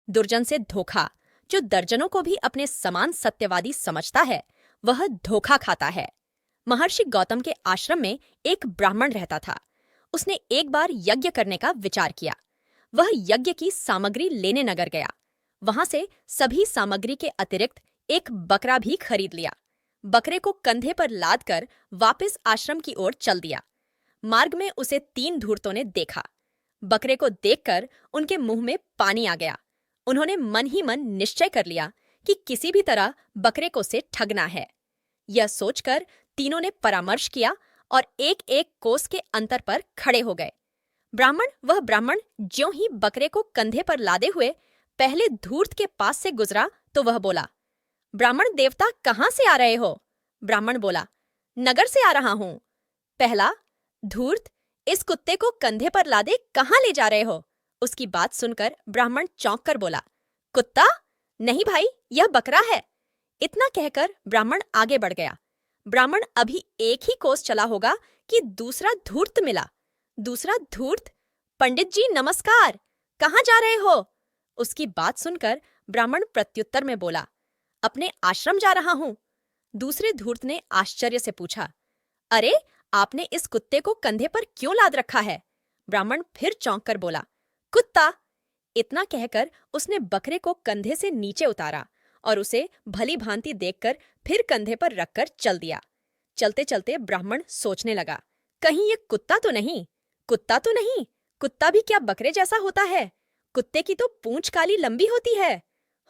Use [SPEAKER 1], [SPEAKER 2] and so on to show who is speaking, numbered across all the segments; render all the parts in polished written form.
[SPEAKER 1] दुर्जन से धोखा। जो दर्जनों को भी अपने समान सत्यवादी समझता है, वह धोखा खाता है। महर्षि गौतम के आश्रम में एक ब्राह्मण रहता था। उसने एक बार यज्ञ करने का विचार किया। वह यज्ञ की सामग्री लेने नगर गया। वहां से सभी सामग्री के अतिरिक्त एक बकरा भी खरीद लिया। बकरे को कंधे पर लाद कर वापस आश्रम की ओर चल दिया। मार्ग में उसे 3 धूर्तों ने देखा। बकरे को देखकर उनके मुंह में पानी आ गया। उन्होंने मन ही मन निश्चय कर लिया कि किसी भी तरह बकरे को से ठगना है। यह सोचकर तीनों ने परामर्श किया और एक एक कोस के अंतर पर खड़े हो गए। वह ब्राह्मण ज्यों ही बकरे को कंधे पर लादे हुए पहले धूर्त के पास से गुजरा तो वह बोला, ब्राह्मण देवता कहाँ से आ रहे हो? ब्राह्मण बोला, नगर से आ रहा हूं। पहला, धूर्त, इस कुत्ते को कंधे पर लादे कहाँ ले जा रहे हो? उसकी बात सुनकर ब्राह्मण चौंक कर बोला, कुत्ता? नहीं भाई, यह बकरा है। इतना कहकर ब्राह्मण आगे बढ़ गया। ब्राह्मण अभी एक ही कोस चला होगा कि दूसरा धूर्त मिला। दूसरा धूर्त, पंडित जी नमस्कार, कहाँ जा रहे हो? उसकी बात सुनकर ब्राह्मण प्रत्युत्तर में बोला, अपने आश्रम जा रहा हूं। दूसरे धूर्त ने आश्चर्य से पूछा, अरे, आपने इस कुत्ते को कंधे पर क्यों लाद रखा है? ब्राह्मण फिर चौंक कर बोला, कुत्ता। इतना कहकर उसने बकरे को कंधे से नीचे उतारा और उसे भली भांति देखकर फिर कंधे पर रखकर चल दिया। चलते चलते ब्राह्मण सोचने लगा, कहीं ये कुत्ता तो नहीं? कुत्ता तो नहीं? कुत्ता भी क्या बकरे जैसा होता है? कुत्ते की तो पूंछ काली लंबी होती है।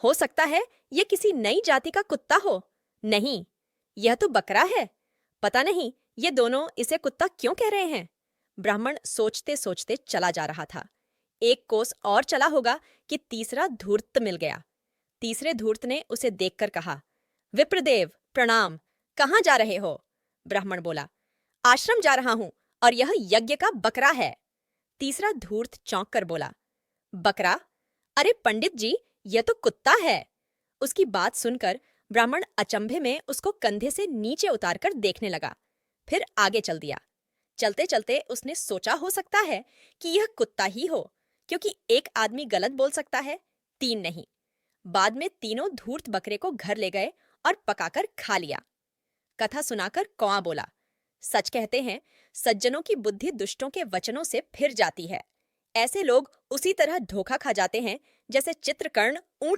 [SPEAKER 1] हो सकता है ये किसी नई जाति का कुत्ता हो। नहीं, यह तो बकरा है। पता नहीं ये दोनों इसे कुत्ता क्यों कह रहे हैं। ब्राह्मण सोचते सोचते चला जा रहा था। एक कोस और चला होगा कि तीसरा धूर्त मिल गया। तीसरे धूर्त ने उसे देखकर कहा, विप्रदेव प्रणाम, कहाँ जा रहे हो? ब्राह्मण बोला, आश्रम जा रहा हूं और यह यज्ञ का बकरा है। तीसरा धूर्त चौंक कर बोला, बकरा? अरे पंडित जी, यह तो कुत्ता है। उसकी बात सुनकर ब्राह्मण अचंभे में उसको कंधे से नीचे उतारकर देखने लगा, फिर आगे चल दिया। चलते चलते उसने सोचा हो सकता है कि यह कुत्ता ही हो, क्योंकि एक आदमी गलत बोल सकता है, 3 नहीं। बाद में तीनों धूर्त बकरे को घर ले गए और पकाकर खा लिया। कथा सुनाकर कौआ बोला, सच कहते हैं, सज्जनों की बुद्धि दुष्टों के वचनों से फिर जाती है। ऐसे लोग उसी तरह धोखा खा जाते हैं जैसे चित्रकर्ण ऊंट